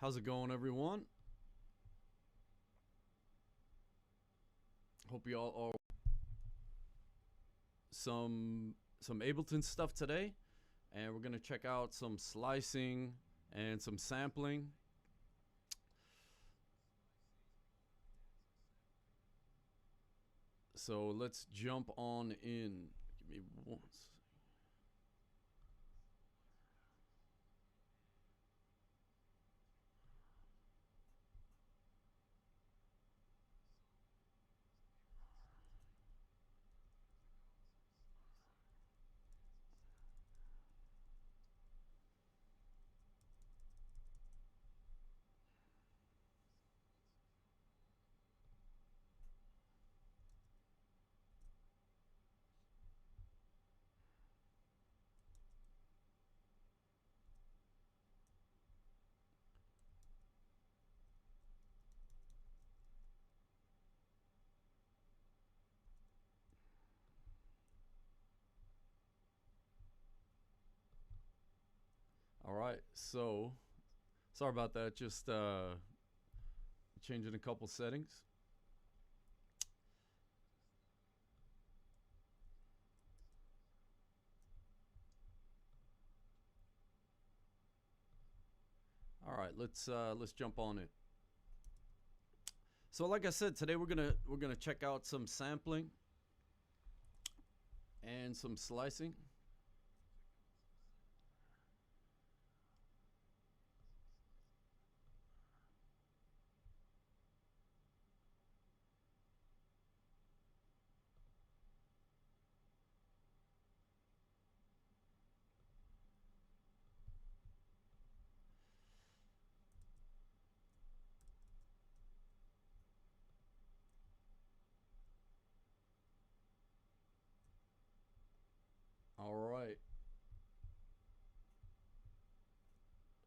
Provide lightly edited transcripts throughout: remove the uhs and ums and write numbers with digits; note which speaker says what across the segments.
Speaker 1: How's it going, everyone? Hope you all are some Ableton stuff today, and we're gonna check out some slicing and some sampling. So let's jump on in. Give me one second. All right, so sorry about that. Just changing a couple settings. All right, let's jump on it. So like I said, today we're gonna check out some sampling and some slicing. All right.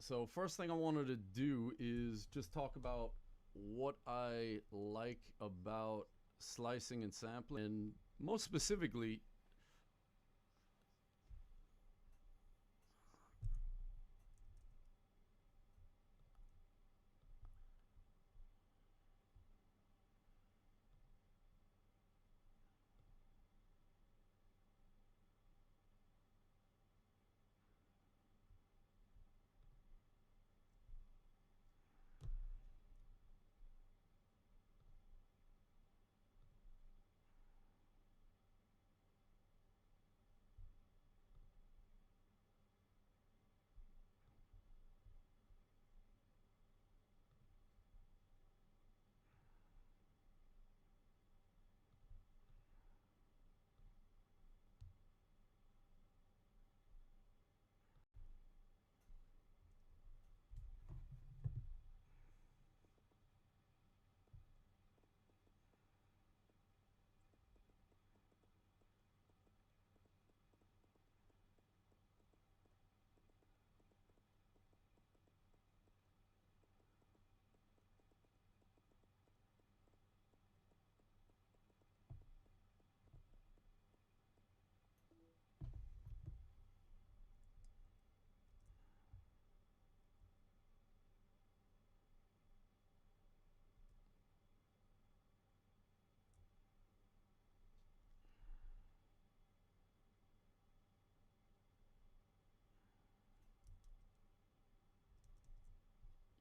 Speaker 1: So first thing I wanted to do is just talk about what I like about slicing and sampling, and most specifically,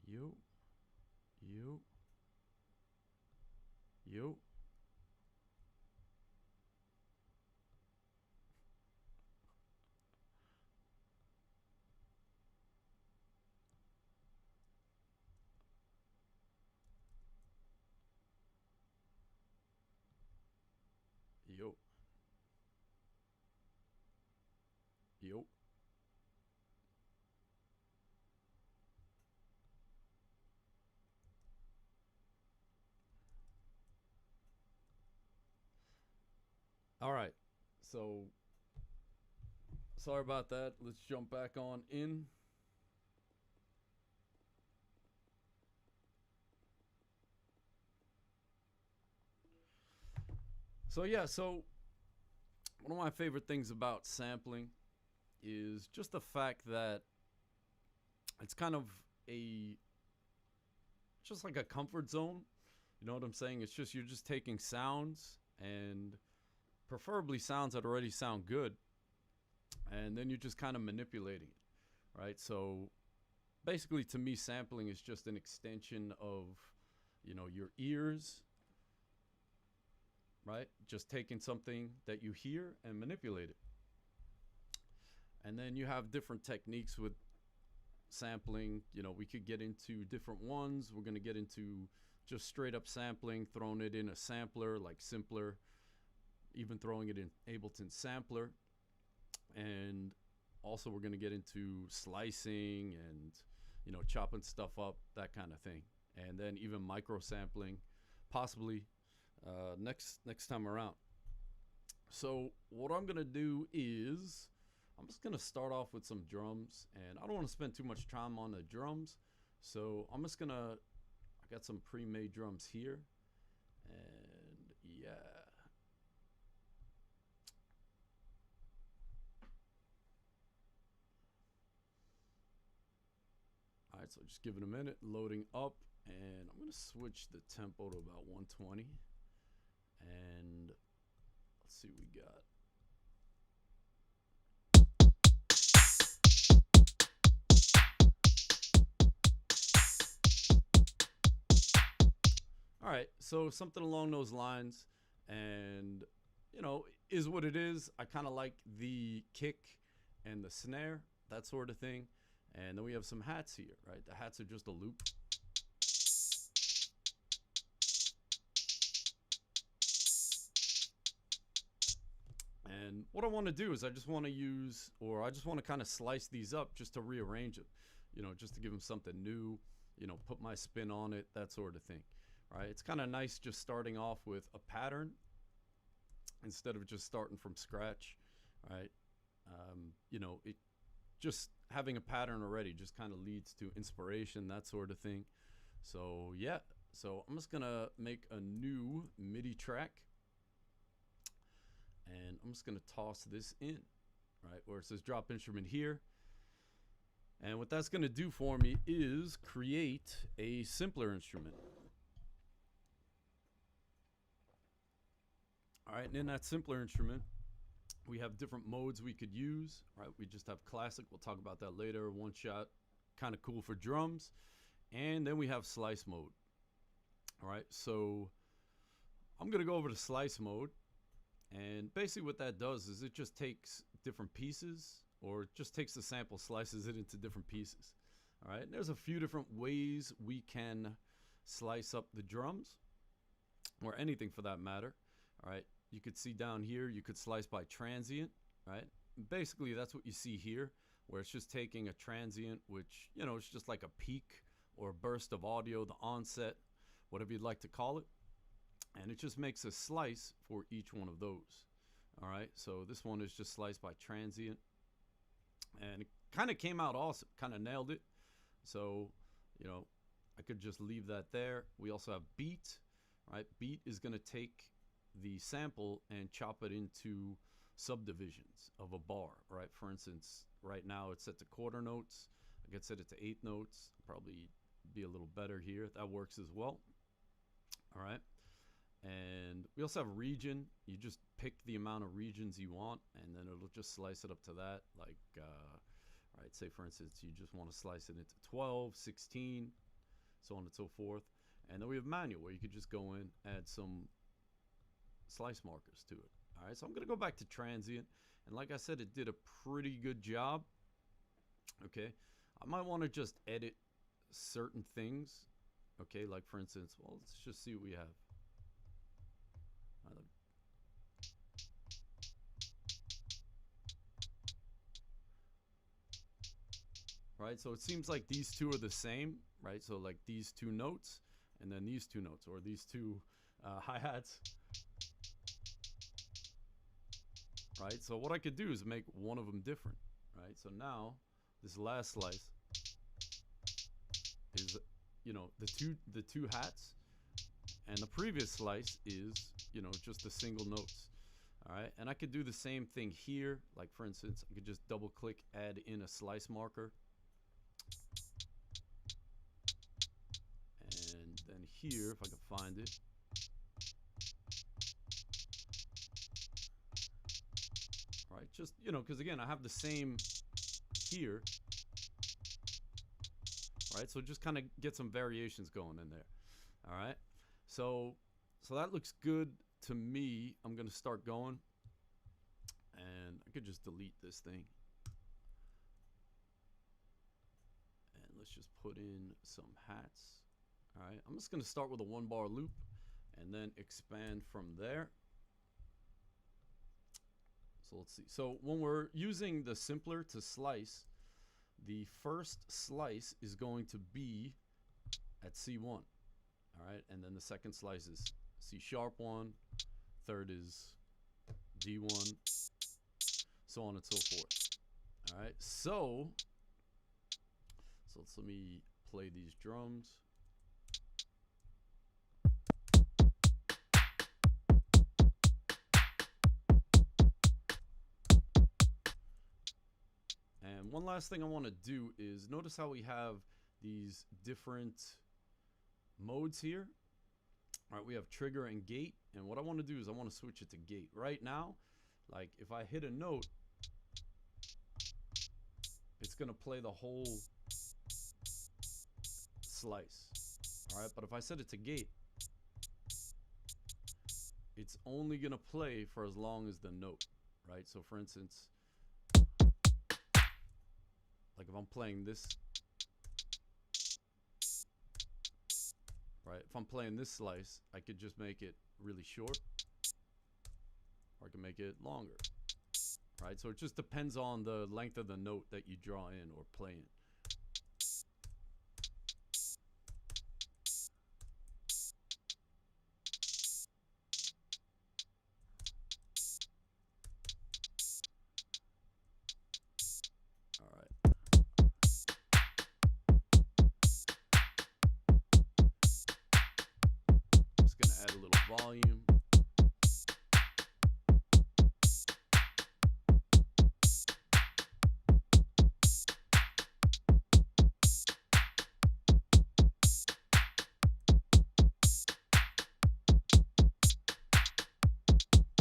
Speaker 1: you, you, you, you, you. All right. So sorry about that. Let's jump back on in. So yeah, so one of my favorite things about sampling is just the fact that it's kind of a just like a comfort zone. You know what I'm saying? It's just, you're just taking sounds, and preferably sounds that already sound good, and then you're just kind of manipulating it, right? So basically, to me, sampling is just an extension of, you know, your ears, right? Just taking something that you hear and manipulate it. And then you have different techniques with sampling. You know, we could get into different ones. We're going to get into just straight up sampling, throwing it in a sampler like Simpler, even throwing it in Ableton Sampler. And also we're going to get into slicing and, you know, chopping stuff up, that kind of thing. And then even micro sampling, possibly next time around. So what I'm going to do is I'm just going to start off with some drums, and I don't want to spend too much time on the drums. So I'm just going to, I got some pre-made drums here, and yeah. All right, so just give it a minute, loading up, and I'm going to switch the tempo to about 120, and let's see what we got. All right, so something along those lines, and you know, is what it is. I kind of like the kick and the snare, that sort of thing. And then we have some hats here, right? The hats are just a loop. And what I want to do is I just want to use, or I just want to kind of slice these up just to rearrange them, you know, just to give them something new, you know, put my spin on it, that sort of thing. Right? It's kind of nice just starting off with a pattern instead of just starting from scratch, right? You know, it just having a pattern already just kind of leads to inspiration, that sort of thing. So yeah, so I'm just gonna make a new MIDI track, and I'm just gonna toss this in, right, where it says drop instrument here. And what that's gonna do for me is create a simpler instrument. All right, and in that simpler instrument, we have different modes we could use, right? We just have classic, we'll talk about that later, one shot, kind of cool for drums. And then we have slice mode. All right, so I'm gonna go over to slice mode. And basically what that does is it just takes different pieces, or it just takes the sample, slices it into different pieces. All right, and there's a few different ways we can slice up the drums, or anything for that matter. All right, you could see down here, you could slice by transient, right? Basically, that's what you see here, where it's just taking a transient, which, you know, it's just like a peak or a burst of audio, the onset, whatever you'd like to call it. And it just makes a slice for each one of those. All right, so this one is just sliced by transient. And it kind of came out awesome, kind of nailed it. So, you know, I could just leave that there. We also have beat, right? Beat is going to take the sample and chop it into subdivisions of a bar, right? For instance, right now it's set to quarter notes. I could set it to 8 notes, probably be a little better here. That works as well. All right. And we also have region. You just pick the amount of regions you want, and then it'll just slice it up to that. Like, right, say for instance, you just want to slice it into 12, 16, so on and so forth. And then we have manual, where you could just go in, add some slice markers to it. All right, so I'm going to go back to transient, and like I said, it did a pretty good job. Okay, I might want to just edit certain things. Okay, like for instance, well, let's just see what we have. Right, so it seems like these two are the same, right? So like these two notes, and then these two notes, or these two hi-hats. Right, so what I could do is make one of them different, right? So now this last slice is, you know, the two hats, and the previous slice is, you know, just the single notes. All right, and I could do the same thing here. Like for instance, I could just double click, add in a slice marker, and here, if I can find it. Right, just, you know, because again, I have the same here. Right, so just kind of get some variations going in there. All right, so that looks good to me. I'm gonna start going, and I could just delete this thing, and let's just put in some hats. All right, I'm just gonna start with a 1-bar loop and then expand from there. So let's see. So when we're using the simpler to slice, the first slice is going to be at C1. All right, and then the second slice is C#1, third is D1, so on and so forth. All right, so let me play these drums. And one last thing I want to do is notice how we have these different modes here. All right, we have trigger and gate, and what I want to do is I want to switch it to gate. Right now, like if I hit a note, it's going to play the whole slice. All right, but if I set it to gate, it's only going to play for as long as the note, right? So for instance, like if I'm playing this, right? If I'm playing this slice, I could just make it really short, or I can make it longer, right? So it just depends on the length of the note that you draw in or play in. Volume.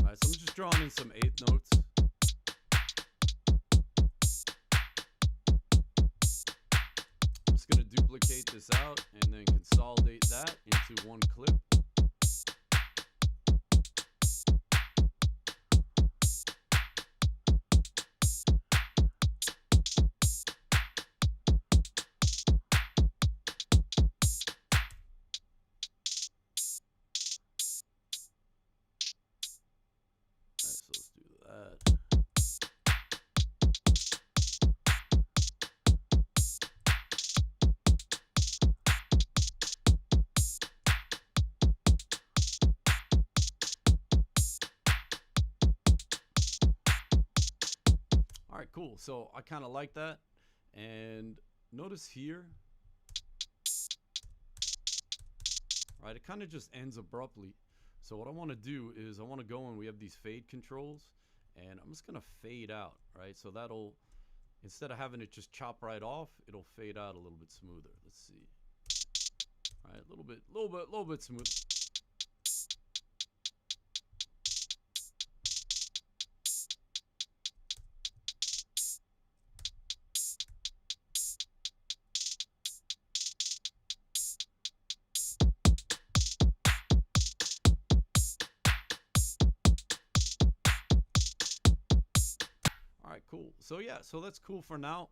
Speaker 1: Alright, so I'm just drawing in some eighth notes. I'm just going to duplicate this out and then consolidate that into one clip. Alright, cool. So I kind of like that. And notice here, right, it kind of just ends abruptly. So what I want to do is I want to go and we have these fade controls, and I'm just going to fade out, right? So that'll, instead of having it just chop right off, it'll fade out a little bit smoother. Let's see. All right, a little bit smoother. Cool. So yeah, so that's cool for now.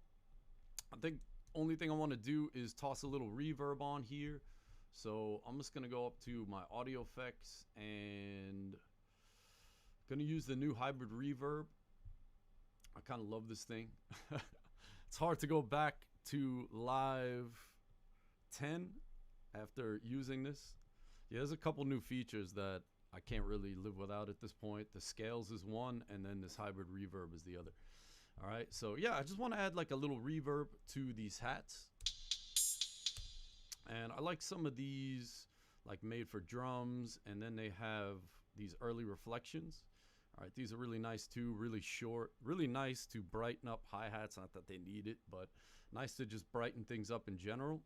Speaker 1: I think only thing I want to do is toss a little reverb on here. So I'm just gonna go up to my audio effects and gonna use the new hybrid reverb. I kind of love this thing. It's hard to go back to live 10 after using this. Yeah, there's a couple new features that I can't really live without at this point. The scales is one, and then this hybrid reverb is the other. All right, so yeah, I just want to add like a little reverb to these hats. And I like some of these like made for drums, and then they have these early reflections. All right, these are really nice too, really short, really nice to brighten up hi-hats. Not that they need it, but nice to just brighten things up in general.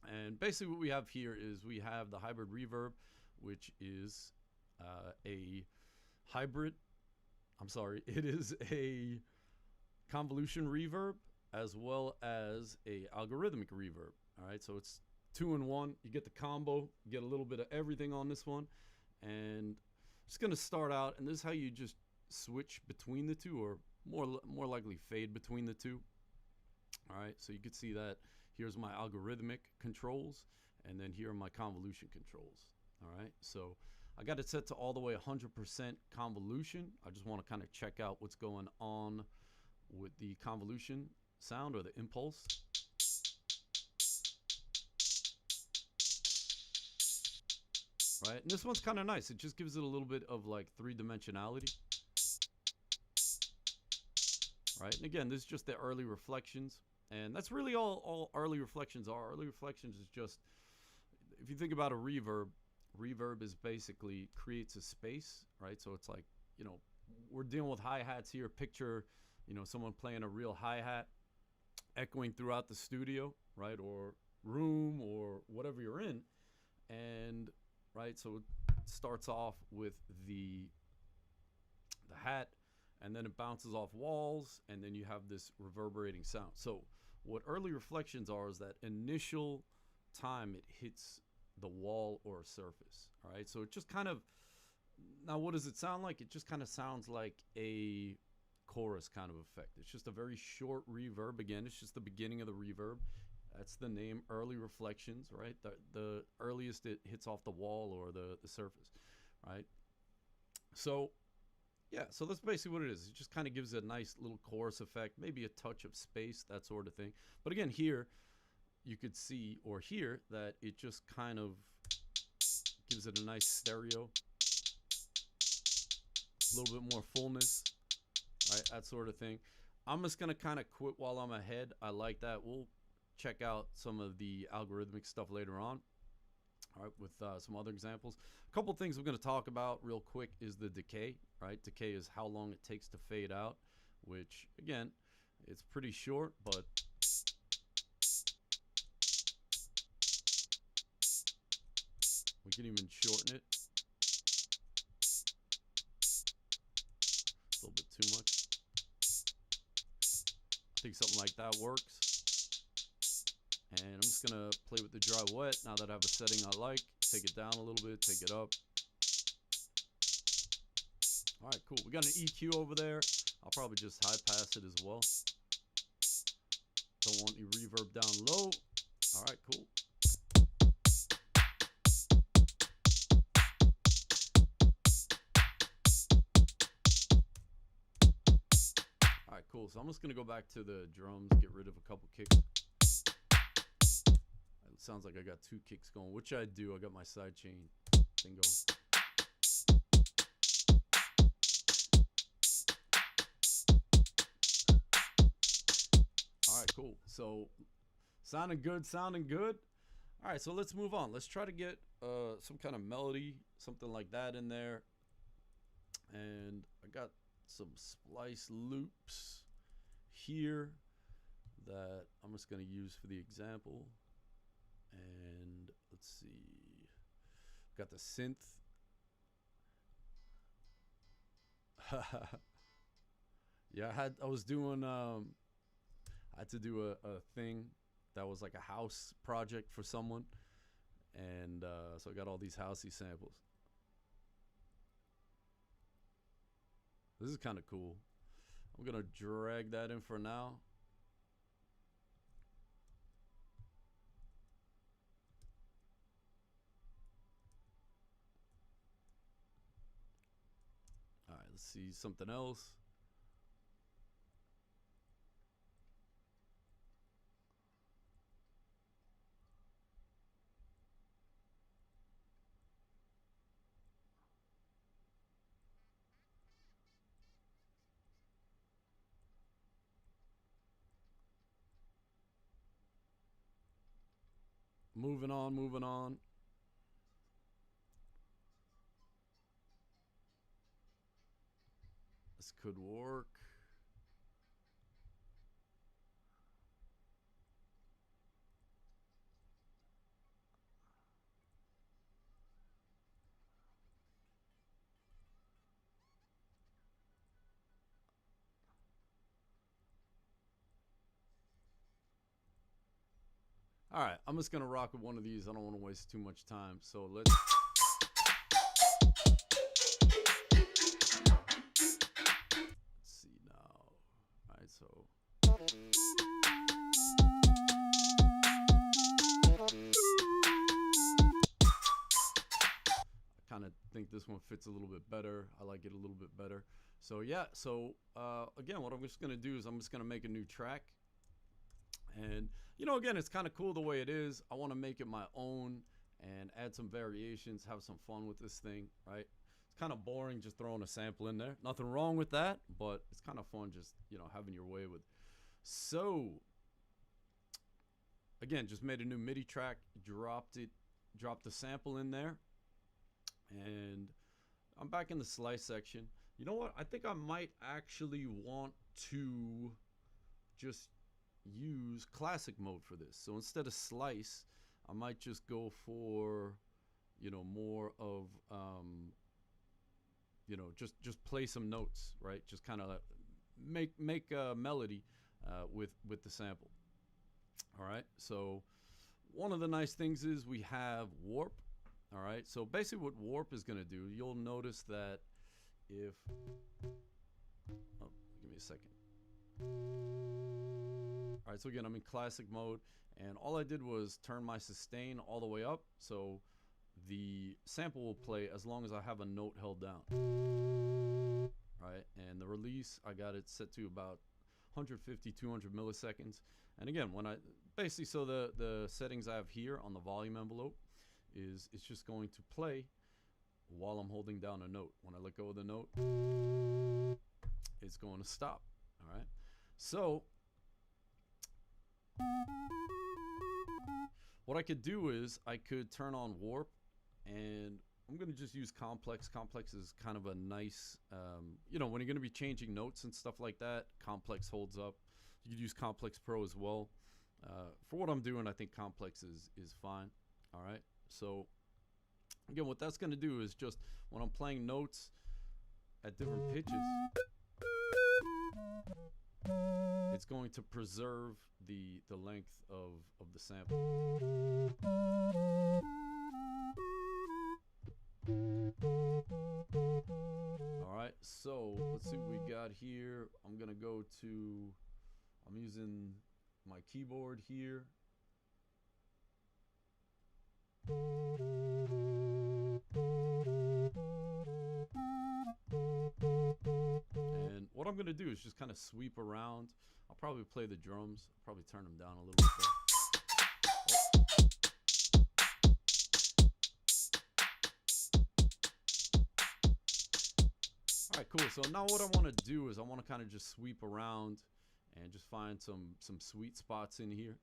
Speaker 1: And basically what we have here is we have the hybrid reverb, which is a hybrid, I'm sorry, it is a convolution reverb as well as a algorithmic reverb. All right, so it's 2-in-1. You get the combo, you get a little bit of everything on this one. And just gonna start out, and this is how you just switch between the two, or more likely fade between the two. All right, so you can see that here's my algorithmic controls, and then here are my convolution controls. All right, so I got it set to all the way 100% convolution. I just want to kind of check out what's going on with the convolution sound, or the impulse. Right, and this one's kind of nice. It just gives it a little bit of like three-dimensionality. Right, and again, this is just the early reflections, and that's really all early reflections are. Early reflections is just, if you think about a reverb, reverb is basically creates a space, right? So it's like, you know, we're dealing with hi-hats here. Picture, you know, someone playing a real hi-hat echoing throughout the studio, right, or room, or whatever you're in. And right, so it starts off with the hat, and then it bounces off walls, and then you have this reverberating sound. So what early reflections are is that initial time it hits the wall or a surface. All right, so it just kind of, now what does it sound like? It just kind of sounds like a chorus kind of effect. It's just a very short reverb. Again, it's just the beginning of the reverb. That's the name, early reflections, right? The earliest it hits off the wall or the surface, right? So yeah, so that's basically what it is. It just kind of gives it a nice little chorus effect, maybe a touch of space, that sort of thing. But again, here you could see or hear that it just kind of gives it a nice stereo, a little bit more fullness, right? That sort of thing. I'm just going to kind of quit while I'm ahead. I like that. We'll check out some of the algorithmic stuff later on. All right, with some other examples. A couple things we're going to talk about real quick is the decay, right? Decay is how long it takes to fade out, which, again, it's pretty short, but we can even shorten it. A little bit too much. I think something like that works. And I'm just going to play with the dry wet now that I have a setting I like. Take it down a little bit, take it up. All right, cool. We got an EQ over there. I'll probably just high pass it as well. Don't want any reverb down low. All right, cool. All right, cool. So I'm just going to go back to the drums, get rid of a couple kicks. It sounds like I got two kicks going, which I do. I got my sidechain thing going. All right, cool. So sounding good, sounding good. All right, so let's move on. Let's try to get some kind of melody, something like that in there. And I got some splice loops here that I'm just going to use for the example. And let's see, got the synth. Yeah, I was doing I had to do a thing that was like a house project for someone, and so I got all these housey samples. This is kind of cool. I'm gonna drag that in for now. All right, let's see something else. Moving on, moving on. This could work. All right, I'm just gonna rock with one of these. I don't want to waste too much time, so let's see now. All right, so I kind of think this one fits a little bit better. I like it a little bit better. So yeah, so again, what I'm just gonna do is I'm just gonna make a new track. And, you know, again, it's kind of cool the way it is. I want to make it my own and add some variations, have some fun with this thing, right? It's kind of boring just throwing a sample in there. Nothing wrong with that, but it's kind of fun just, you know, having your way with it. So, again, just made a new MIDI track, dropped the sample in there, and I'm back in the slice section. You know what? I think I might actually want to just use classic mode for this. So instead of slice, I might just go for, you know, more of you know, just play some notes, right? Just kind of make a melody with the sample. All right, so one of the nice things is we have warp. All right, so basically what warp is going to do, you'll notice that if give me a second. All right, so again, I'm in classic mode, and all I did was turn my sustain all the way up, so the sample will play as long as I have a note held down. Right, and the release, I got it set to about 150, 200 milliseconds. And again, when I basically, so the settings I have here on the volume envelope is it's just going to play while I'm holding down a note. When I let go of the note, it's going to stop. All right, so what I could do is I could turn on warp, and I'm going to just use complex. Complex is kind of a nice, you know, when you're going to be changing notes and stuff like that, complex holds up. You could use complex pro as well. For what I'm doing, I think complex is fine. All right, so again, what that's going to do is just when I'm playing notes at different pitches, it's going to preserve the length of the sample. All right, so let's see what we got here. I'm gonna go to, I'm using my keyboard here. And what I'm gonna do is just kind of sweep around. I'll probably play the drums, probably turn them down a little bit there. All right, cool. So now what I want to do is I want to kind of just sweep around and just find some sweet spots in here.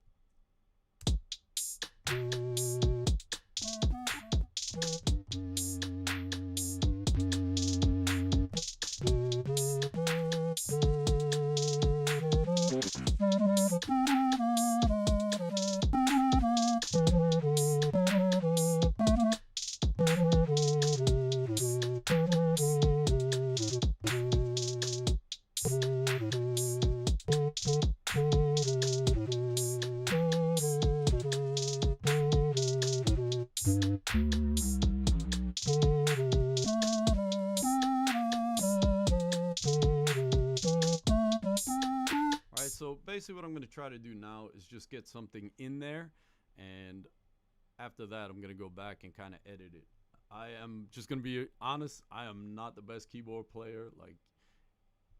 Speaker 1: So basically what I'm going to try to do now is just get something in there, and after that I'm going to go back and kind of edit it. I am just going to be honest, I am not the best keyboard player, like,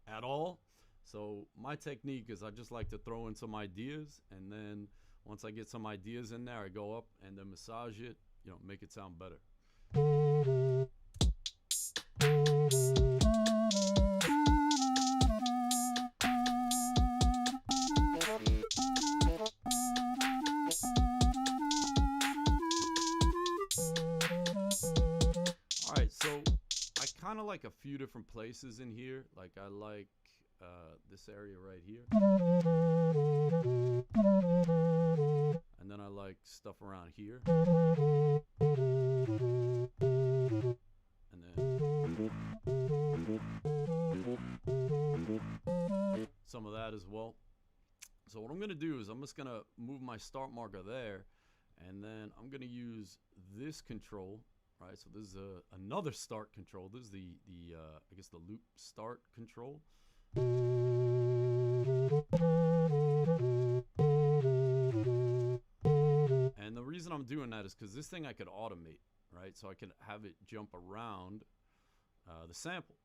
Speaker 1: at all. So my technique is I just like to throw in some ideas, and then once I get some ideas in there, I go up and then massage it, you know, make it sound better. Kind of like a few different places in here. Like I like this area right here, and then I like stuff around here, and then some of that as well. So what I'm going to do is I'm just going to move my start marker there, and then I'm going to use this control, right? So this is another start control. This is the I guess the loop start control. And the reason I'm doing that is because this thing I could automate, right? So I can have it jump around the sample.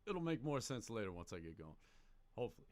Speaker 1: It'll make more sense later once I get going, hopefully.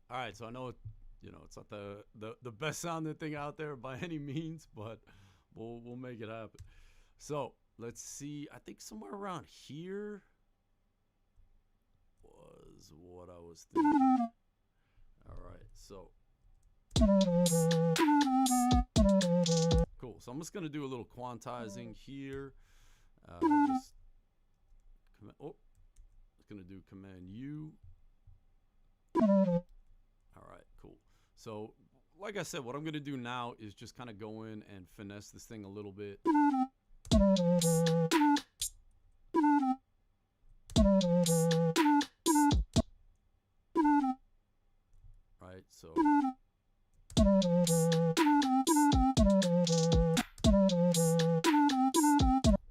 Speaker 1: All right. So I know, it's not the best sounding thing out there by any means, but we'll make it happen. So let's see. I think somewhere around here was what I was thinking. All right, so cool. So I'm just gonna do a little quantizing here. Just gonna do Command U. All right, cool. So, like I said, what I'm going to do now is just kind of go in and finesse this thing a little bit. Right, so.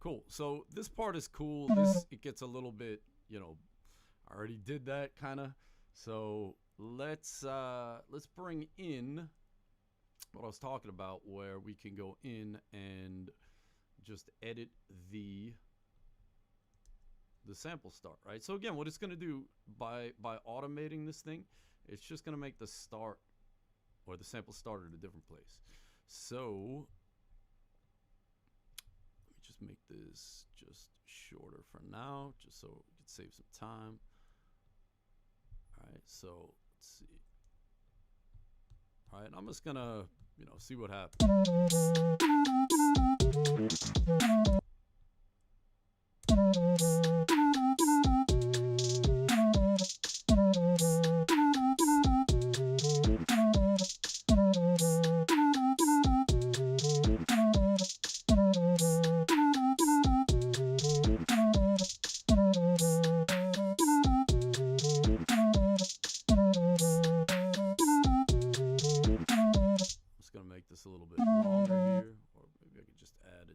Speaker 1: Cool. So, this part is cool. It gets a little bit, I already did that kind of. So, let's bring in what I was talking about, where we can go in and just edit the sample start, right? So again, what it's going to do by automating this thing, it's just going to make the start or the sample start at a different place. So let me just make this just shorter for now, just so we can save some time. All right, so let's see. All right, I'm just gonna, see what happens. A little bit longer here, or maybe I could just add it.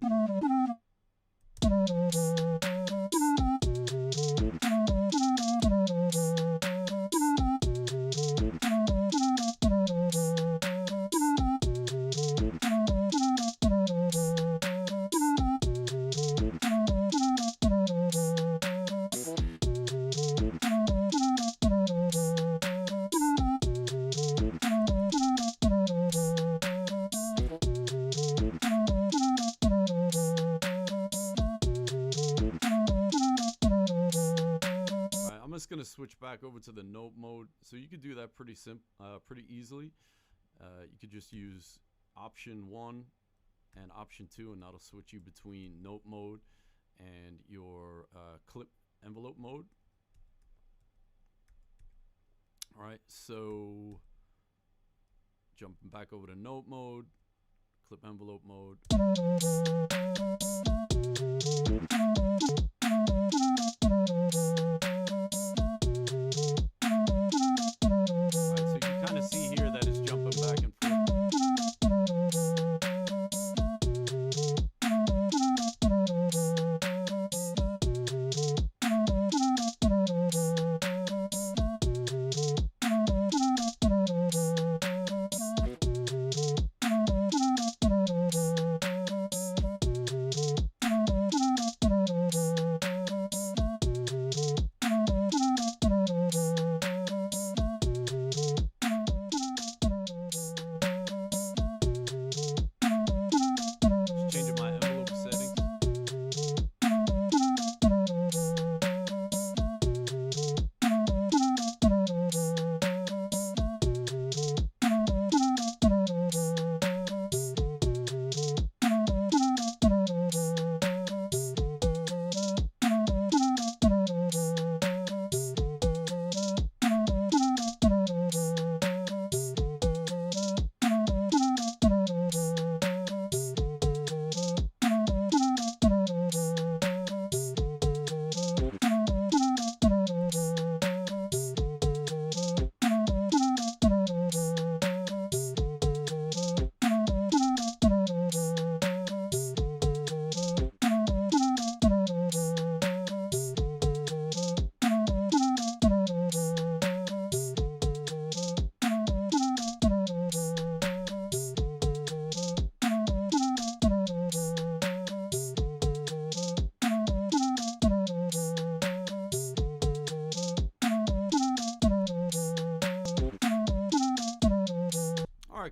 Speaker 1: Going to switch back over to the note mode, so you could do that pretty easily. You could just use option 1 and option 2, and that'll switch you between note mode and your clip envelope mode. All right, so jumping back over to note mode, clip envelope mode.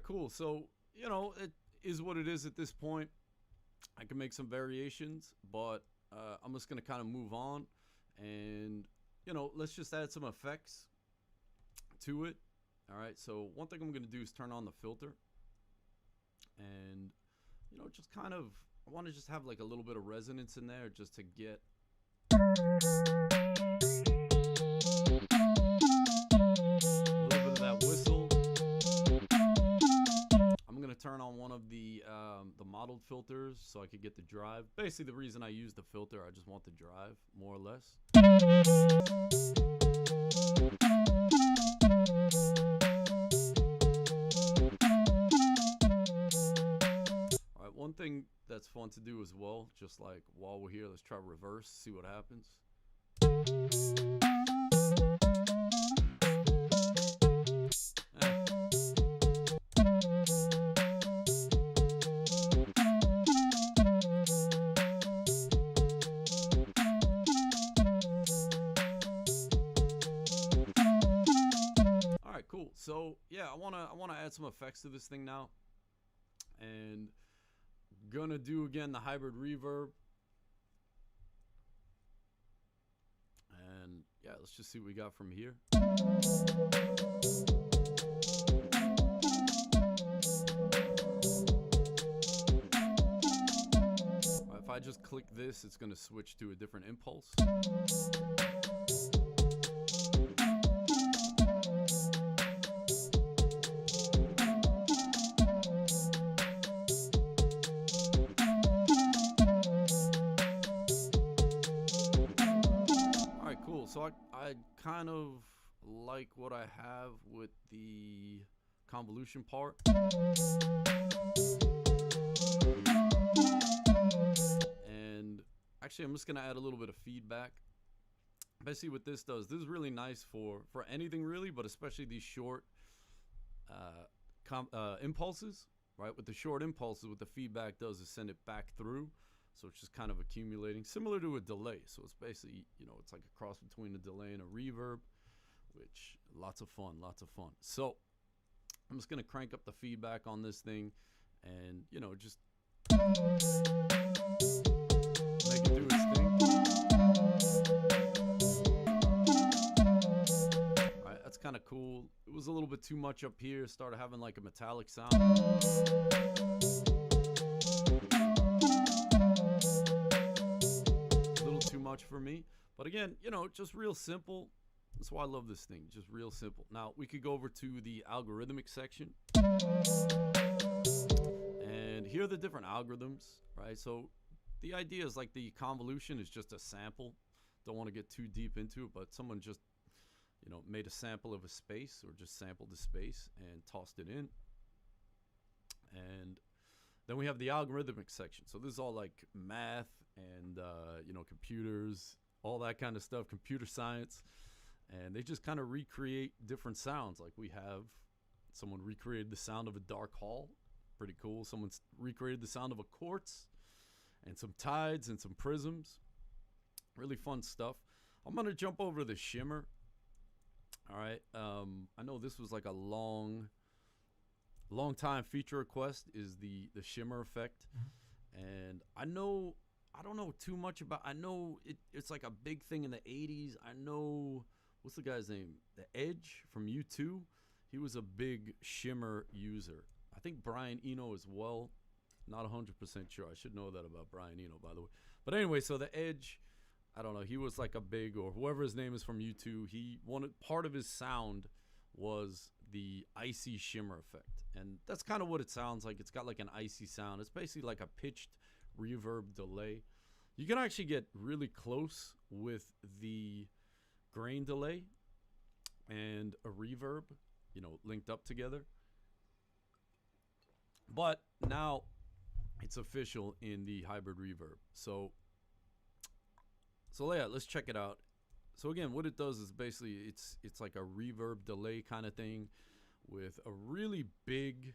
Speaker 1: cool. So, you know, it is what it is at this point. I can make some variations, but I'm just going to kind of move on. And, you know, let's just add some effects to it. All right, so one thing I'm going to do is turn on the filter. And, you know, just kind of, I want to just have like a little bit of resonance in there just to get a little bit of that whistle. I'm going to turn on one of the modeled filters so I could get the drive. Basically, the reason I use the filter, I just want the drive, more or less. One thing that's fun to do as well, just like while we're here, let's try reverse, see what happens. All right, cool. So yeah, I wanna add some effects to this thing now, and gonna do again the hybrid reverb, and yeah, let's just see what we got from here. Right, if I just click this, it's gonna switch to a different impulse. So I kind of like what I have with the convolution part. And actually, I'm just going to add a little bit of feedback. Basically, what this does, this is really nice for anything really, but especially these short impulses, right? With the short impulses, what the feedback does is send it back through. So it's just kind of accumulating, similar to a delay. So it's basically, you know, it's like a cross between a delay and a reverb, which lots of fun, lots of fun. So I'm just going to crank up the feedback on this thing and, you know, just make it do its thing. All right, that's kind of cool. It was a little bit too much up here. Started having like a metallic sound. For me, but again, you know, just real simple. That's why I love this thing, just real simple. Now we could go over to the algorithmic section, and here are the different algorithms, right? So the idea is like the convolution is just a sample. Don't want to get too deep into it, but someone just, you know, made a sample of a space, or just sampled the space and tossed it in. And then we have the algorithmic section. So this is all like math and, you know, computers, all that kind of stuff, computer science. And they just kind of recreate different sounds. Like we have someone recreated the sound of a dark hall. Pretty cool. Someone's recreated the sound of a quartz and some tides and some prisms. Really fun stuff. I'm going to jump over the Shimmer. All right. I know this was like a long time feature request, is the Shimmer effect. And I don't know too much about, I know it's like a big thing in the 80s. I know, what's the guy's name? The Edge from U2. He was a big Shimmer user. I think Brian Eno as well. Not 100% sure. I should know that about Brian Eno, by the way. But anyway, so the Edge, I don't know, he was like a big, or whoever his name is from U2, he wanted, part of his sound was the icy Shimmer effect. And that's kind of what it sounds like. It's got like an icy sound. It's basically like a pitched reverb delay. You can actually get really close with the grain delay and a reverb, you know, linked up together. But now it's official in the hybrid reverb. So yeah, let's check it out. So again, what it does is basically it's like a reverb delay kind of thing with a really big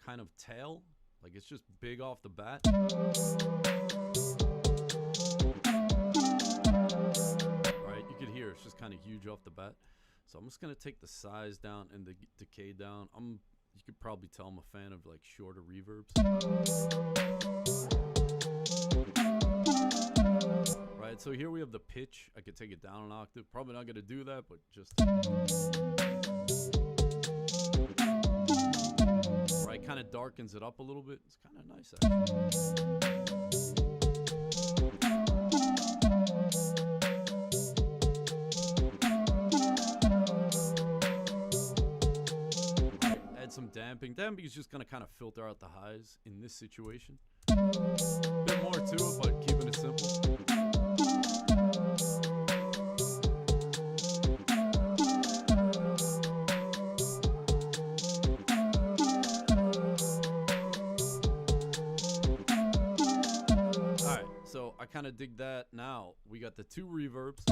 Speaker 1: kind of tail. Like it's just big off the bat. Right, you could hear it's just kind of huge off the bat. So I'm just gonna take the size down and the decay down. You could probably tell I'm a fan of like shorter reverbs. Right, so here we have the pitch. I could take it down an octave. Probably not gonna do that, but just right, kind of darkens it up a little bit. It's kind of nice actually. Some damping. Damping is just going to kind of filter out the highs in this situation. A bit more to it, but keeping it simple. Alright, so I kind of dig that. Now, we got the two reverbs.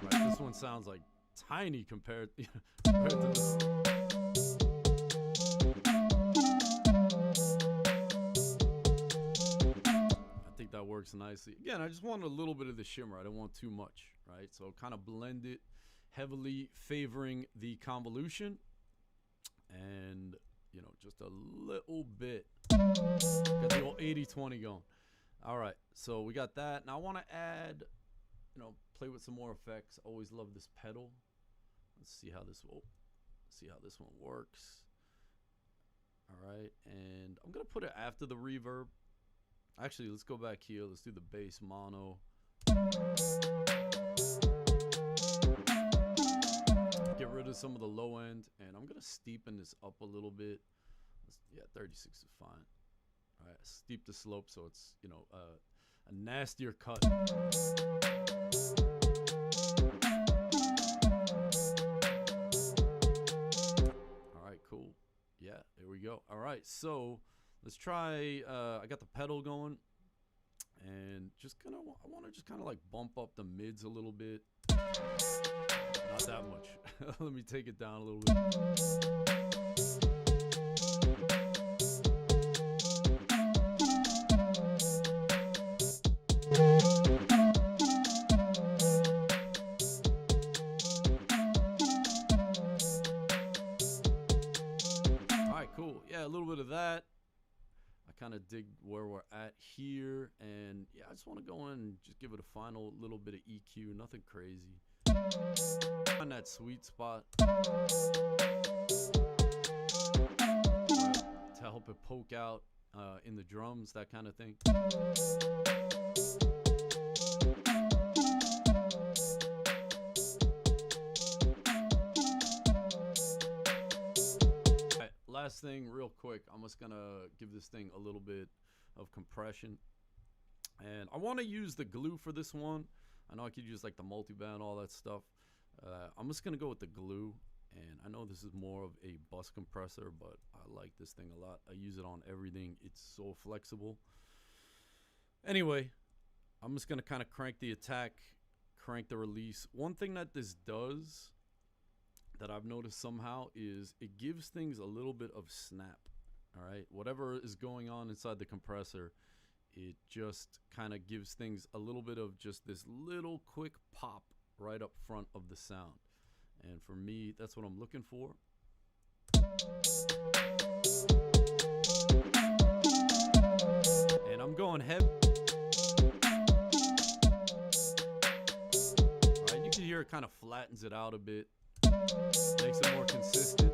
Speaker 1: Right, this one sounds like tiny compared to this. I think that works nicely. Again, I just want a little bit of the shimmer. I don't want too much, right? So kind of blend it, heavily favoring the convolution, and you know, just a little bit. Got the old 80-20 going. All right, so we got that. Now I want to add, you know, play with some more effects. Always love this pedal. Let's see how this will, one works. All right, and I'm gonna put it after the reverb. Actually, let's go back here. Let's do the bass mono. Get rid of some of the low end, and I'm gonna steepen this up a little bit. Yeah, 36 is fine. All right, steep the slope so it's, you know, a nastier cut. Cool. Yeah, there we go. All right, so let's try. I got the pedal going, and just I want to just kind of like bump up the mids a little bit. Not that much. Let me take it down a little bit. Yeah, a little bit of that. I kind of dig where we're at here, and yeah, I just want to go in and just give it a final little bit of EQ, nothing crazy. Find that sweet spot to help it poke out in the drums, that kind of thing. Last thing real quick, I'm just gonna give this thing a little bit of compression, and I want to use the glue for this one. I know I could use like the multiband, all that stuff. I'm just gonna go with the glue, and I know this is more of a bus compressor, but I like this thing a lot. I use it on everything. It's so flexible. Anyway, I'm just gonna kind of crank the attack, crank the release. One thing that this does that I've noticed somehow is it gives things a little bit of snap. All right, whatever is going on inside the compressor, it just kind of gives things a little bit of just this little quick pop right up front of the sound. And for me, that's what I'm looking for. And I'm going heavy. All right, you can hear it kind of flattens it out a bit. Makes it more consistent.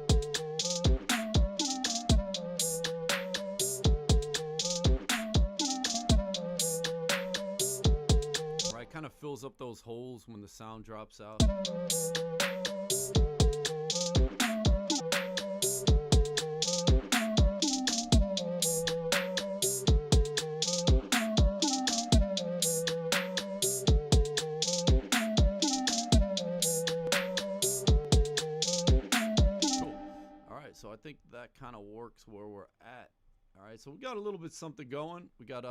Speaker 1: Right, kind of fills up those holes when the sound drops out. So I think that kind of works where we're at. All right, so we got a little bit something going. We got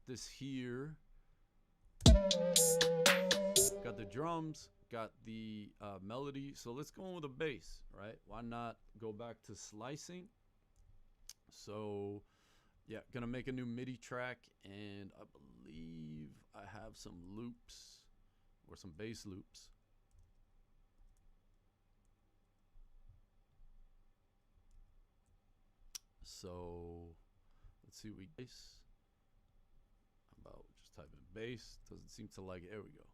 Speaker 1: this here. Got the drums, got the melody. So let's go on with the bass, right? Why not go back to slicing? So yeah, gonna make a new MIDI track, and I believe I have some loops or some bass loops. So let's see what we bass. How about just type in bass? Doesn't seem to like it. There we go.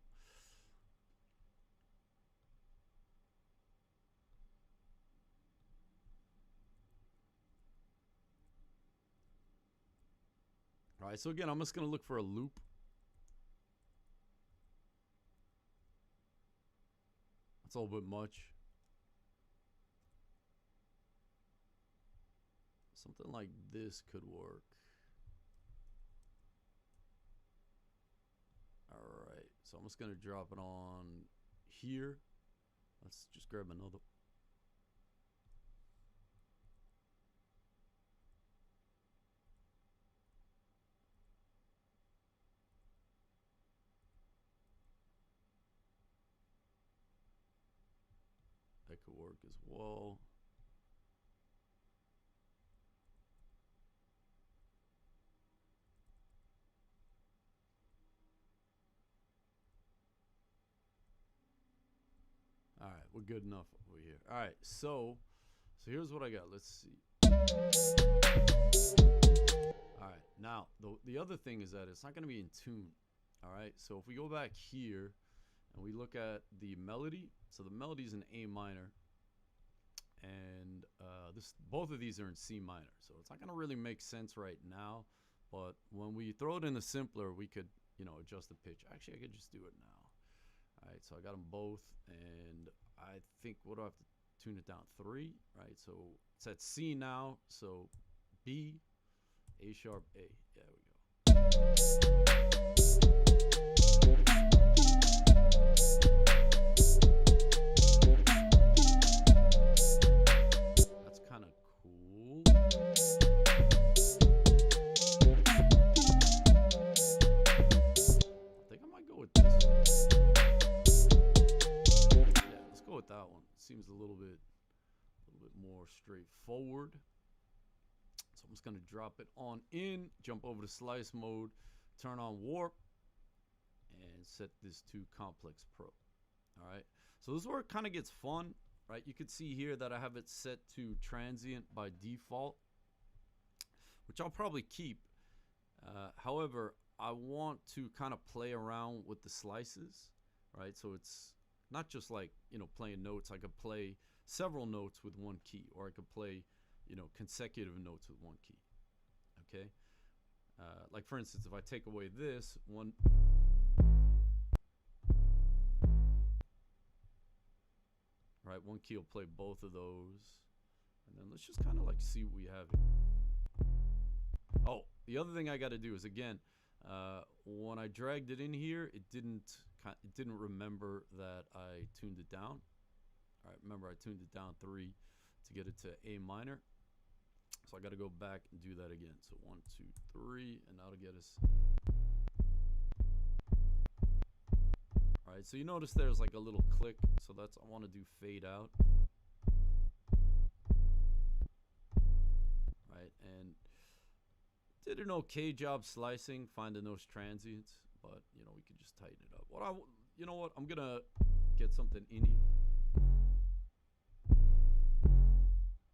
Speaker 1: All right, so again, I'm just gonna look for a loop. That's a little bit much. Something like this could work. All right, so I'm just gonna drop it on here. Let's just grab another. That could work as well. All right, we're good enough over here. All right, so here's what I got. Let's see. All right, now the other thing is that it's not going to be in tune. All right, so if we go back here and we look at the melody, so the melody is in A minor, and both of these are in C minor. So it's not going to really make sense right now, but when we throw it in the simpler, we could, you know, adjust the pitch. Actually, I could just do it now. All right, so I got them both, and I think, what do I have to tune it down? 3, right? So it's at C now, so B, A sharp, A. There we go. That's kind of cool. I think I might go with this. With that one, seems a little bit more straightforward. So I'm just going to drop it on in, jump over to slice mode, turn on warp, and set this to complex pro. All right, so this is where it kind of gets fun, right? You could see here that I have it set to transient by default, which I'll probably keep. However, I want to kind of play around with the slices, right? So it's not just like, you know, playing notes. I could play several notes with one key, or I could play, you know, consecutive notes with one key. Okay, like for instance, if I take away this one, right, one key will play both of those, and then let's just kind of like see what we have here. Oh, the other thing I got to do is, again, when I dragged it in here, it didn't remember that I tuned it down. All right, remember I tuned it down 3 to get it to A minor. So I got to go back and do that again. So 1, 2, 3, and that'll get us. All right, so you notice there's like a little click. So that's, I want to do fade out. Right, and did an okay job slicing, finding those transients, but you know, we could just tighten it up. You know what? I'm gonna get something in here,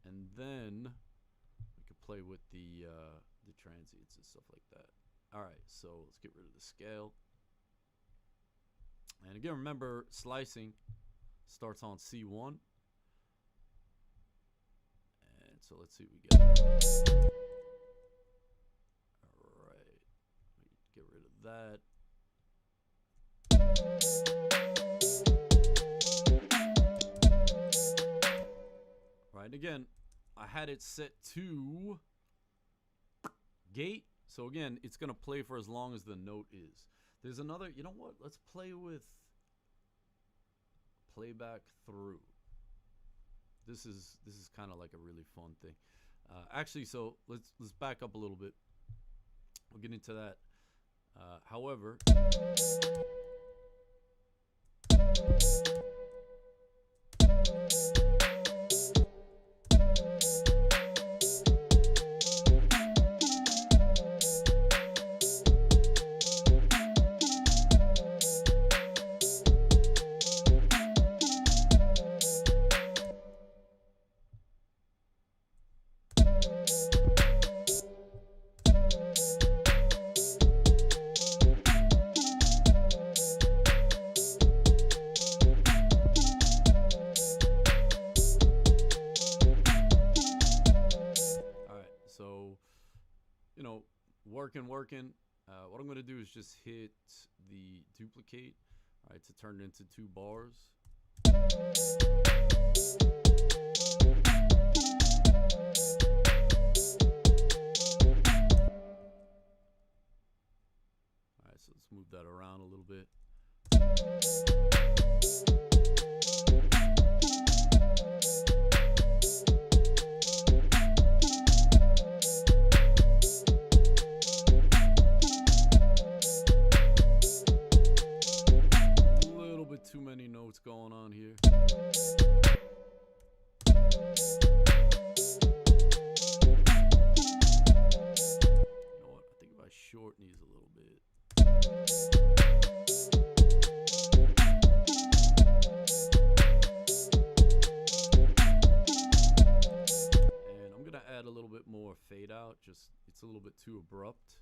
Speaker 1: and then we could play with the transients and stuff like that. All right, so let's get rid of the scale. And again, remember, slicing starts on C1. And so let's see what we get. All right, get rid of that. Right, again, I had it set to gate. So again, it's going to play for as long as the note is. There's another, you know what? Let's play with playback through. This is kind of like a really fun thing. Actually, so let's back up a little bit. We'll get into that. However, working. What I'm going to do is just hit the duplicate, all right, to turn it into 2 bars. All right, so let's move that around a little bit. Too many notes going on here. You know what? I think if I shorten these a little bit. And I'm gonna add a little bit more fade out. Just it's a little bit too abrupt.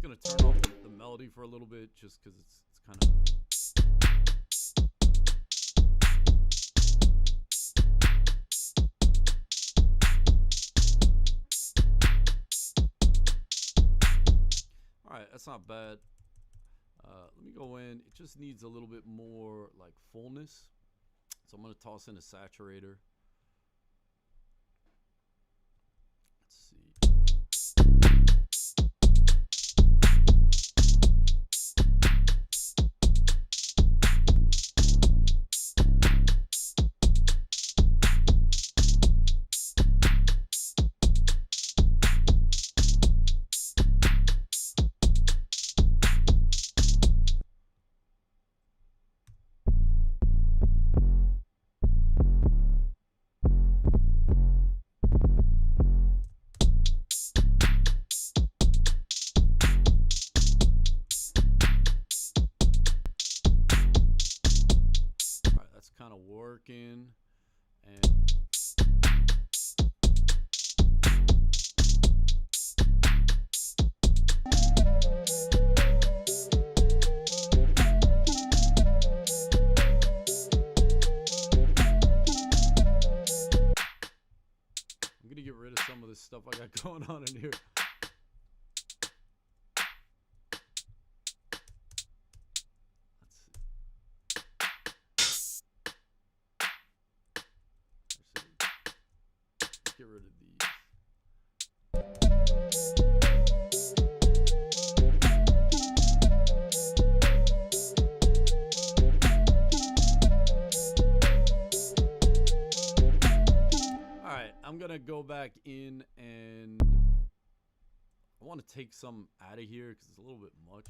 Speaker 1: Gonna turn off the melody for a little bit just because it's kind of all right, that's not bad. Let me go in. It just needs a little bit more like fullness, so I'm gonna toss in a saturator. Let's see. Kind of working, and I'm gonna get rid of some of this stuff I got going on in here. Get rid of these. All right, I'm gonna go back in and I want to take some out of here because it's a little bit much.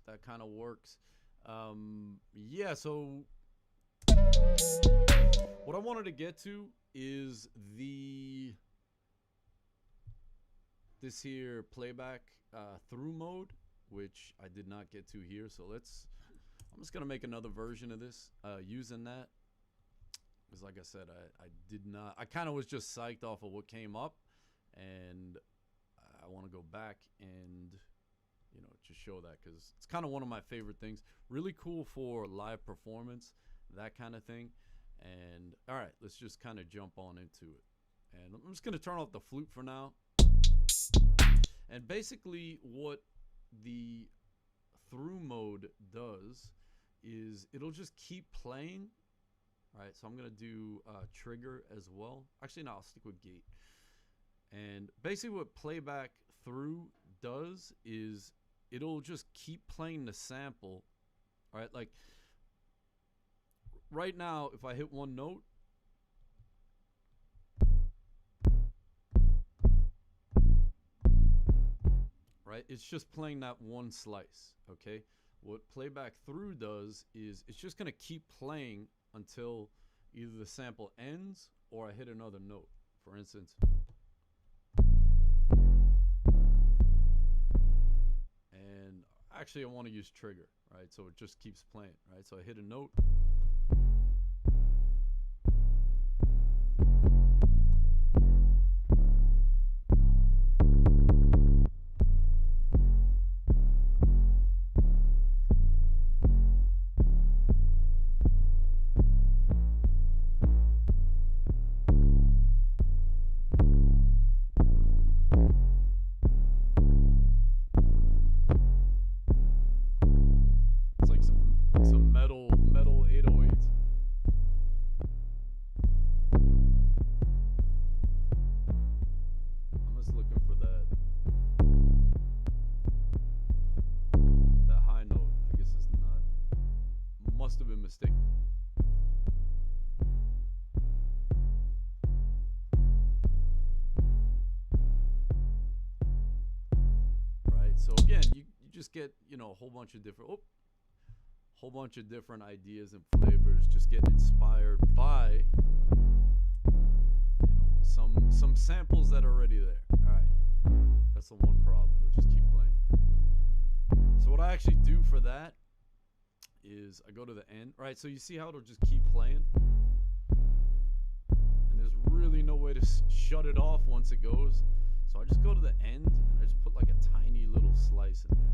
Speaker 1: That kind of works. Yeah, so what I wanted to get to is the this here playback through mode, which I did not get to here. So I'm just gonna make another version of this using that. Because like I said, I kind of was just psyched off of what came up, and I want to go back and, you know, just show that, because it's kind of one of my favorite things. Really cool for live performance, that kind of thing. And all right, let's just kind of jump on into it. And I'm just going to turn off the flute for now. And basically what the through mode does is it'll just keep playing. All right, so I'm going to do trigger as well. Actually, no, I'll stick with gate. And basically what playback through does is it'll just keep playing the sample. All right, like right now, if I hit one note, right, it's just playing that one slice, okay? What playback through does is it's just gonna keep playing until either the sample ends or I hit another note. For instance, and actually I want to use trigger, right? So it just keeps playing, right? So I hit a note. Some metal 808s. I'm just looking for that high note. I guess it's not. Must have been mistaken. Right. So again, you just get, you know, a whole bunch of different ideas and flavors, just getting inspired by, you know, some samples that are already there. All right, that's the one problem. It'll just keep playing. So what I actually do for that is I go to the end. Right, so you see how it'll just keep playing, and there's really no way to shut it off once it goes. So I just go to the end and I just put like a tiny little slice in there.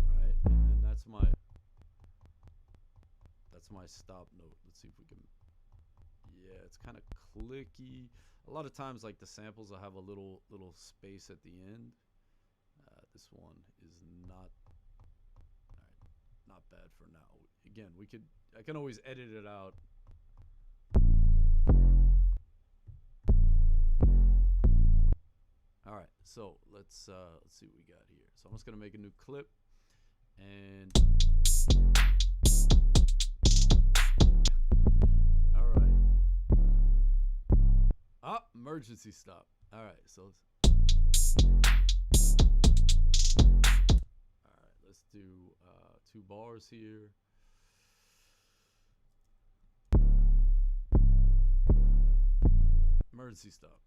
Speaker 1: Right, and then that's my stop note. Let's see if we can. Yeah, it's kind of clicky. A lot of times, like the samples will have a little space at the end. This one is not. All right, not bad for now. Again, I can always edit it out. All right, so let's see what we got here. So I'm just gonna make a new clip, and all right. Ah, emergency stop. All right, so let's do 2 bars here. Emergency stop.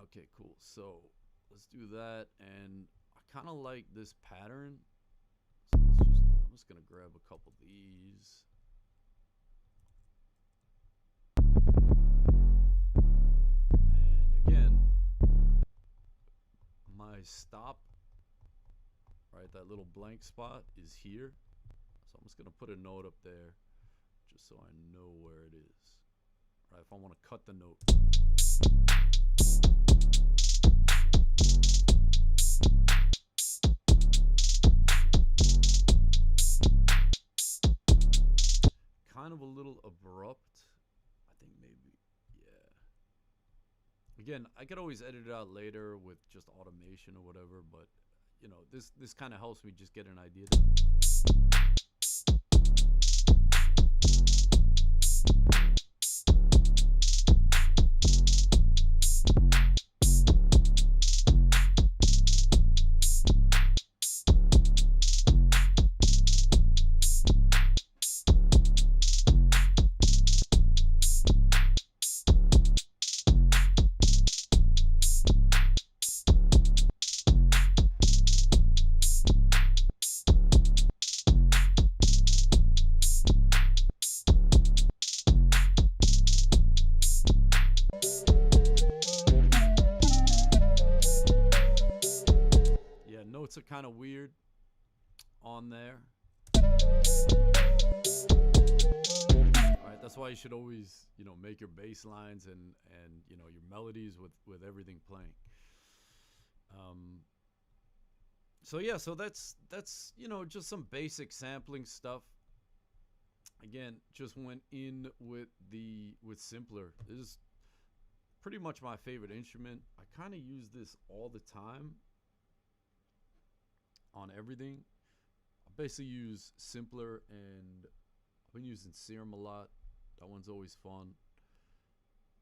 Speaker 1: Okay, cool. So let's do that, and I kind of like this pattern. So I'm just gonna grab a couple of these. And again, my stop, right, that little blank spot is here. So I'm just gonna put a note up there just so I know where it is. Right, if I want to cut the note. Kind of a little abrupt, I think, maybe. Yeah. Again, I could always edit it out later with just automation or whatever, but you know, this kind of helps me just get an idea. kind of weird on there. Right, that's why you should always, you know, make your bass lines and you know, your melodies with everything playing. So yeah, so that's you know, just some basic sampling stuff. Again, just went in with Simpler. This is pretty much my favorite instrument. I kind of use this all the time on everything. I basically use Simpler, and I've been using Serum a lot. That one's always fun.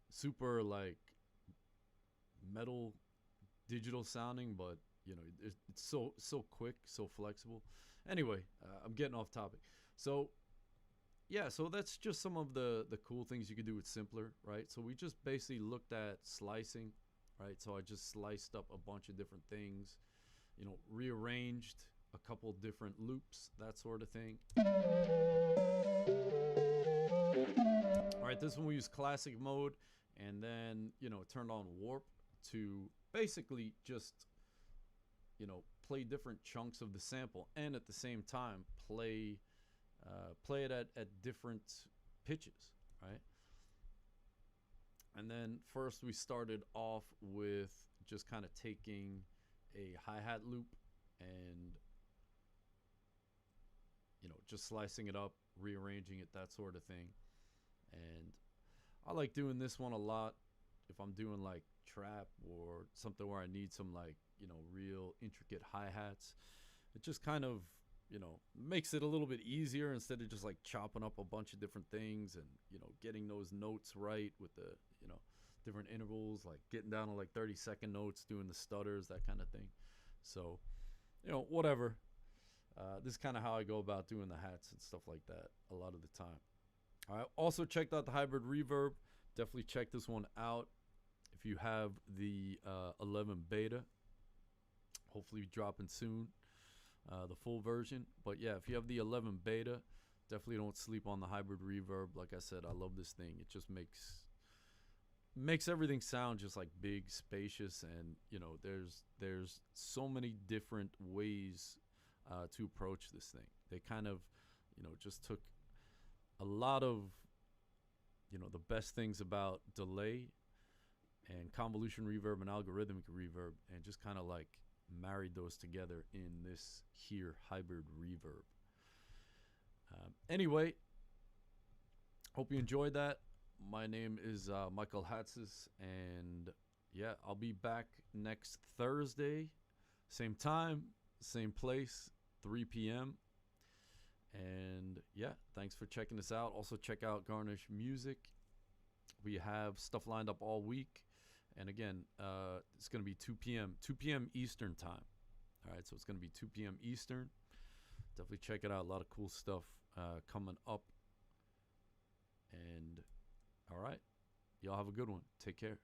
Speaker 1: Super like metal digital sounding, but you know, it's so quick, so flexible. Anyway, I'm getting off topic. So yeah, so that's just some of the cool things you can do with Simpler, right? So we just basically looked at slicing, right? So I just sliced up a bunch of different things, you know, rearranged a couple different loops, that sort of thing. All right, this one we use classic mode, and then, you know, turned on warp to basically just, you know, play different chunks of the sample, and at the same time play it at different pitches, right? And then first we started off with just kind of taking a hi-hat loop and, you know, just slicing it up, rearranging it, that sort of thing. And I like doing this one a lot if I'm doing like trap or something where I need some, like, you know, real intricate hi-hats. It just kind of, you know, makes it a little bit easier instead of just like chopping up a bunch of different things and, you know, getting those notes right with the, you know, different intervals, like getting down to like 30-second notes, doing the stutters, that kind of thing. So, you know, whatever. This is kind of how I go about doing the hats and stuff like that a lot of the time. All right. Also checked out the hybrid reverb. Definitely check this one out if you have the 11 beta. Hopefully dropping soon, the full version. But yeah, if you have the 11 beta, definitely don't sleep on the hybrid reverb. Like I said, I love this thing. It just makes everything sound just like big, spacious, and, you know, there's so many different ways to approach this thing. They kind of, you know, just took a lot of, you know, the best things about delay and convolution reverb and algorithmic reverb, and just kind of like married those together in this here hybrid reverb. Anyway, hope you enjoyed that. My name is Michael Hatzis, and yeah, I'll be back next Thursday, same time, same place, 3 p.m. And yeah, thanks for checking this out. Also check out Garnish Music. We have stuff lined up all week. And again, it's going to be 2 p.m. Eastern time. All right, so it's going to be 2 p.m. Eastern. Definitely check it out. A lot of cool stuff coming up. And all right, y'all have a good one. Take care.